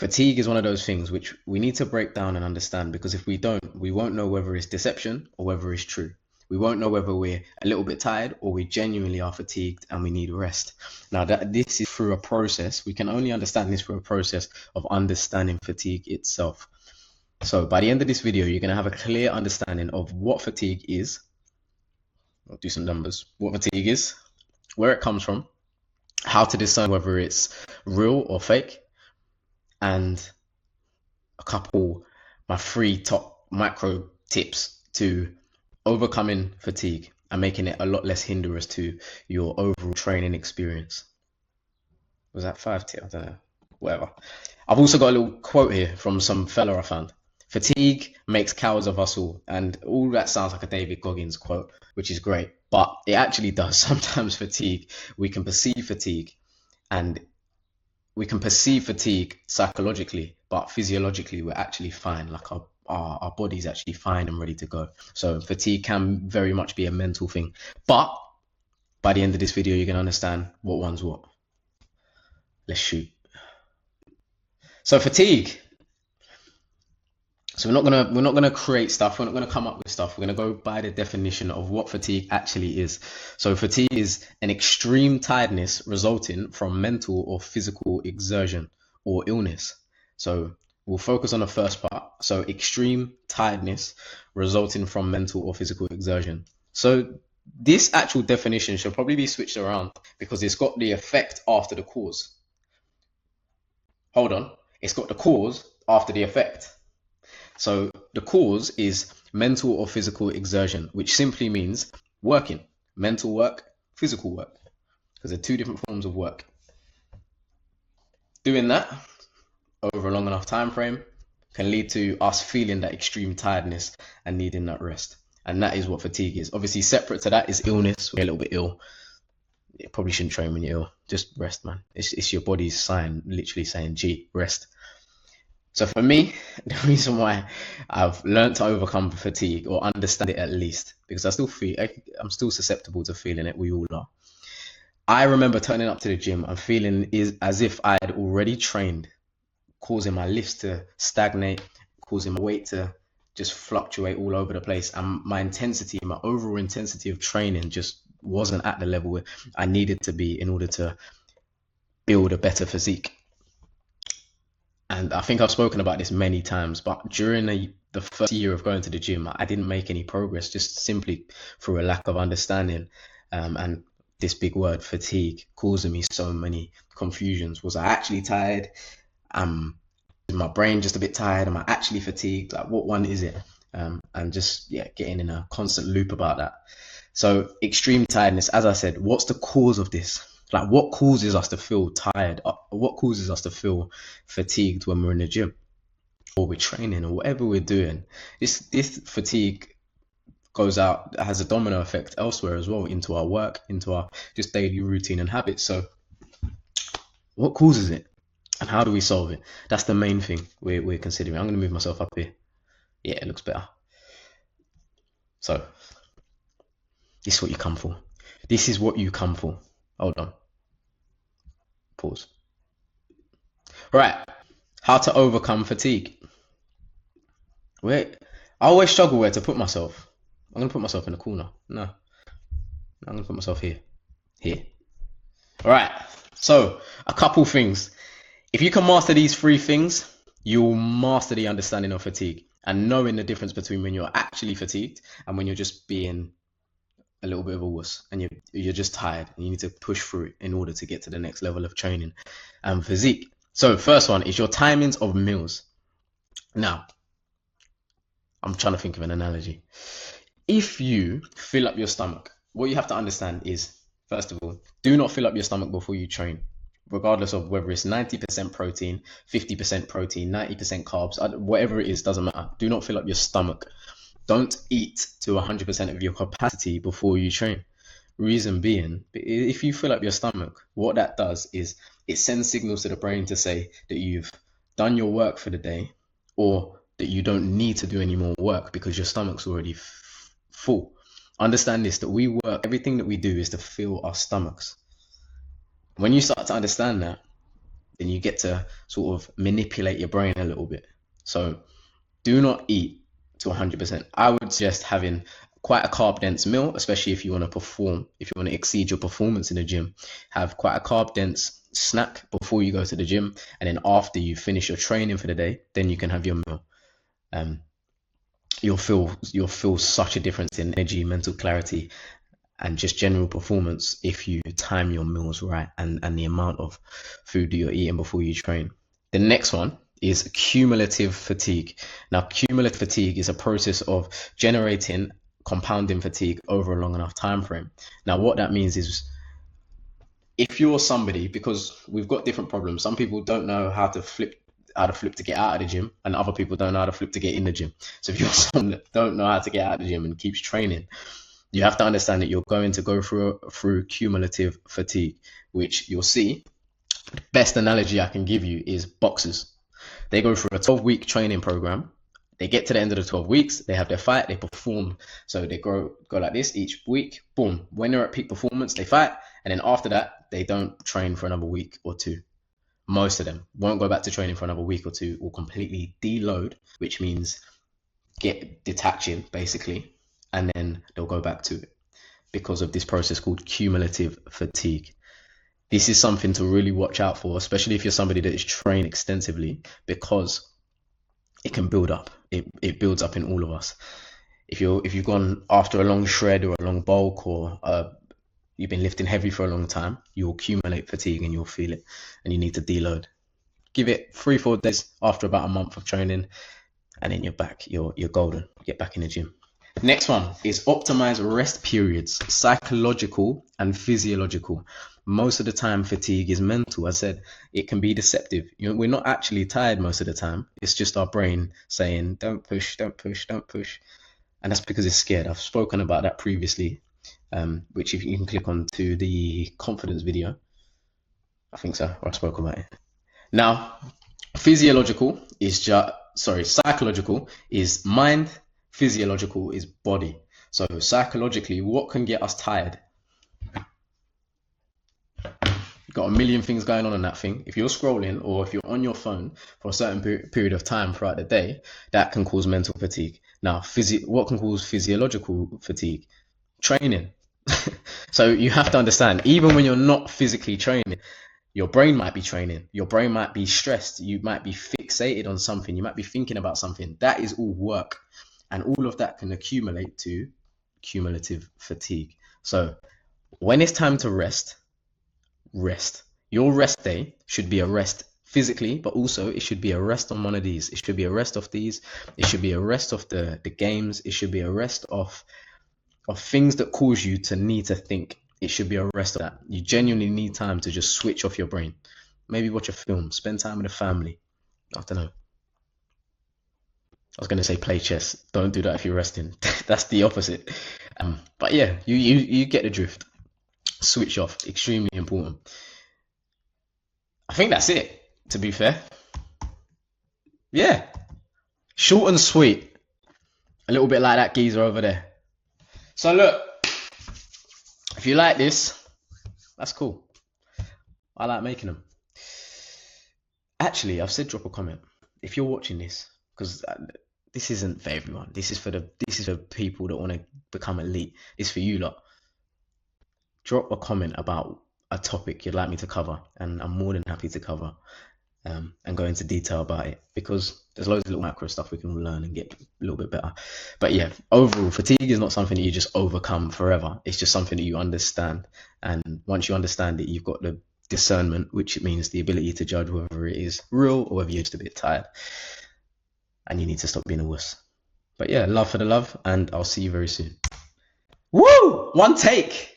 Fatigue is one of those things which we need to break down and understand, because if we don't, we won't know whether it's deception or whether it's true. We won't know whether we're a little bit tired or we genuinely are fatigued and we need rest. Now, that this is through a process, we can only understand this through a process of understanding fatigue itself. So by the end of this video, you're going to have a clear understanding of what fatigue is. I'll do some numbers. What fatigue is, where it comes from, how to discern whether it's real or fake, and my 3 top micro tips to overcoming fatigue and making it a lot less hinderance to your overall training experience. Was that 5 tips? I don't know. Whatever. I've also got a little quote here from some fella I found. Fatigue makes cowards of us all. And all that sounds like a David Goggins quote, which is great, but it actually does. Sometimes we can perceive fatigue, and we can perceive fatigue psychologically, but physiologically we're actually fine. Like our body's actually fine and ready to go. So fatigue can very much be a mental thing. But by the end of this video, you're gonna understand what one's what. Let's shoot. So fatigue. So we're not gonna create stuff. We're not gonna come up with stuff. We're gonna go by the definition of what fatigue actually is. So fatigue is an extreme tiredness resulting from mental or physical exertion or illness. So we'll focus on the first part. So extreme tiredness resulting from mental or physical exertion. So this actual definition should probably be switched around because it's got the effect after the cause. Hold on. It's got the cause after the effect. So the cause is mental or physical exertion, which simply means working, mental work, physical work, because they're 2 different forms of work. Doing that over a long enough time frame can lead to us feeling that extreme tiredness and needing that rest. And that is what fatigue is. Obviously, separate to that is illness. We're a little bit ill. You probably shouldn't train when you're ill. Just rest, man. It's your body's sign, literally saying, gee, rest. So for me, the reason why I've learned to overcome fatigue, or understand it at least, because I'm still susceptible to feeling it. We all are. I remember turning up to the gym and feeling as if I had already trained, causing my lifts to stagnate, causing my weight to just fluctuate all over the place. And my overall intensity of training just wasn't at the level I needed to be in order to build a better physique. And I think I've spoken about this many times, but during the first year of going to the gym, I didn't make any progress, just simply through a lack of understanding. And this big word, fatigue, causing me so many confusions. Was I actually tired? Is my brain just a bit tired? Am I actually fatigued? Like, what one is it? And just, getting in a constant loop about that. So extreme tiredness, as I said, what's the cause of this? Like, what causes us to feel tired? What causes us to feel fatigued when we're in the gym or we're training or whatever we're doing? This fatigue goes out, has a domino effect elsewhere as well, into our work, into our just daily routine and habits. So what causes it and how do we solve it? That's the main thing we're considering. I'm going to move myself up here. Yeah, it looks better. So this is what you come for. This is what you come for. Hold on. Pause. Right. How to overcome fatigue. Wait. I always struggle where to put myself. I'm going to put myself in the corner. No. I'm going to put myself here. Here. All right. So, a couple things. If you can master these 3 things, you'll master the understanding of fatigue and knowing the difference between when you're actually fatigued and when you're just being a little bit of a wuss and you're just tired and you need to push through it in order to get to the next level of training and physique. So first one is your timings of meals. Now, I'm trying to think of an analogy. If you fill up your stomach, what you have to understand is, first of all, do not fill up your stomach before you train, regardless of whether it's 90% protein, 50% protein, 90% carbs, whatever it is, doesn't matter. Do not fill up your stomach. Don't eat to 100% of your capacity before you train. Reason being, if you fill up your stomach, what that does is it sends signals to the brain to say that you've done your work for the day, or that you don't need to do any more work because your stomach's already full. Understand this, that everything that we do is to fill our stomachs. When you start to understand that, then you get to sort of manipulate your brain a little bit. So do not eat to 100%. I would suggest having quite a carb dense meal, especially if you want to perform, if you want to exceed your performance in the gym. Have quite a carb dense snack before you go to the gym, and then after you finish your training for the day, then you can have your meal. You'll feel such a difference in energy, mental clarity, and just general performance if you time your meals right, and the amount of food that you're eating before you train. The next one is cumulative fatigue. Now, cumulative fatigue is a process of generating compounding fatigue over a long enough time frame. Now, what that means is, if you're somebody, because we've got different problems, some people don't know how to flip to get out of the gym, and other people don't know how to flip to get in the gym. So if you're someone that don't know how to get out of the gym and keeps training, you have to understand that you're going to go through cumulative fatigue, which you'll see. The best analogy I can give you is boxers. They go through a 12-week training program. They get to the end of the 12 weeks, they have their fight, they perform. So they go like this each week, boom. When they're at peak performance, they fight. And then after that, they don't train for another week or two. Most of them won't go back to training for another week or two, or completely deload, which means get detaching basically. And then they'll go back to it because of this process called cumulative fatigue. This is something to really watch out for, especially if you're somebody that is trained extensively, because it can build up. It builds up in all of us. If you've gone after a long shred or a long bulk, or you've been lifting heavy for a long time, you'll accumulate fatigue and you'll feel it, and you need to deload. Give it 3-4 days after about a month of training, and then you're back. You're golden. Get back in the gym. Next one is optimize rest periods, psychological and physiological. Most of the time, fatigue is mental. I said it can be deceptive. We're not actually tired most of the time. It's just our brain saying, don't push, don't push, don't push. And that's because it's scared. I've spoken about that previously, which if you can click on to the confidence video, I think so, or I spoke about it. Now, psychological is mind, physiological is body. So psychologically, what can get us tired? You've got a million things going on in that thing. If you're scrolling, or if you're on your phone for a certain period of time throughout the day, that can cause mental fatigue. Now, what can cause physiological fatigue? Training. So you have to understand, even when you're not physically training, your brain might be training. Your brain might be stressed. You might be fixated on something. You might be thinking about something. That is all work. And all of that can accumulate to cumulative fatigue. So when it's time to rest. Your rest day should be a rest physically, but also it should be a rest on one of these. It should be a rest of these. It should be a rest of the games. It should be a rest of things that cause you to need to think. It should be a rest of that. You genuinely need time to just switch off your brain. Maybe watch a film, spend time with the family. I don't know. I was going to say play chess. Don't do that if you're resting. That's the opposite. But yeah, you get the drift. Switch off, extremely important. I think that's it, to be fair. Yeah, short and sweet, a little bit like that geezer over there. So look, if you like this, that's cool. I like making them. Actually, I've said drop a comment if you're watching this, because this isn't for everyone. This is for people that want to become elite. It's for you lot. Drop a comment about a topic you'd like me to cover, and I'm more than happy to cover and go into detail about it, because there's loads of little macro stuff we can learn and get a little bit better. But yeah, overall, fatigue is not something that you just overcome forever. It's just something that you understand, and once you understand it, you've got the discernment, which means the ability to judge whether it is real or whether you're just a bit tired, and you need to stop being a wuss. But yeah, love for the love, and I'll see you very soon. Woo! One take.